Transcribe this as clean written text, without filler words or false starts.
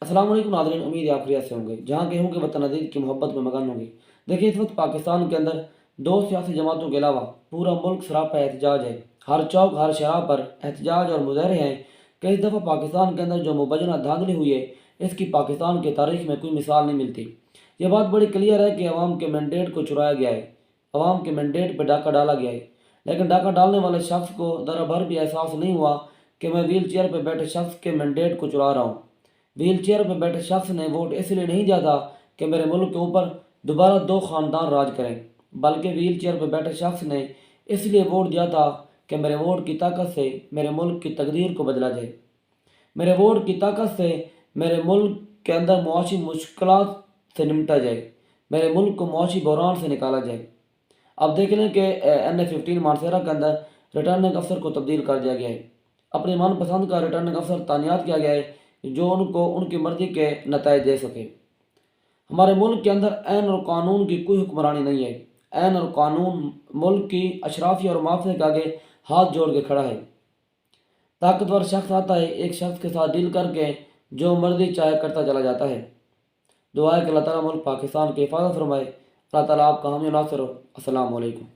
अस्सलाम वालेकुम नाज़रीन, उम्मीद है आप खैरियत से होंगे। जहाँ के होंगे वतन अज़ीज़ की मोहब्बत में मगन होंगे। देखिए, इस वक्त पाकिस्तान के अंदर दो सियासी जमातों के अलावा पूरा मुल्क सरापा एहतजाज है। हर चौक हर शराब पर एहतजाज और मुजाहरे हैं। कई दफ़ा पाकिस्तान के अंदर जो मुबैना धांधली हुई है, इसकी पाकिस्तान की तारीख में कोई मिसाल नहीं मिलती। ये बात बड़ी क्लियर है कि अवाम के मैंडेट को चुराया गया है, अवाम के मैंडेट पर डाका डाला गया है। लेकिन डाका डालने वाले शख्स को ज़रा भर भी एहसास नहीं हुआ कि मैं व्हील चेयर पर बैठे शख्स के मैंडेट को चुरा रहा हूँ। व्हील चेयर पर बैठे शख्स ने वोट इसलिए नहीं दिया था कि मेरे मुल्क के ऊपर दोबारा दो ख़ानदान राज करें, बल्कि व्हील चेयर पर बैठे शख्स ने इसलिए वोट दिया था कि मेरे वोट की ताकत से मेरे मुल्क की तकदीर को बदला जाए। मेरे वोट की ताकत से मेरे मुल्क के अंदर मुआशी मुश्किलात से निपटा जाए, मेरे मुल्क को मुआशी बहरान से निकाला जाए। अब देख लें कि NA-15 मानसेरा के अंदर रिटर्निंग अफसर को तब्दील कर दिया गया है। अपनी मनपसंद का रिटर्निंग अफसर तानियात किया गया है जो उनको उनकी मर्ज़ी के नताइज दे सके। हमारे मुल्क के अंदर ऐन और कानून की कोई हुक्मरानी नहीं है। ऐन और कानून मुल्क की अशराफिया और माफिया के आगे हाथ जोड़ के खड़ा है। ताकतवर शख्स आता है, एक शख्स के साथ डील करके जो मर्ज़ी चाहे करता चला जाता है। दुआ है कि अल्लाह ताला मुल्क पाकिस्तान की हिफाजत फरमाए। अल्लाह ताला आपका हामी नासिर हो। अस्सलाम वालेकुम।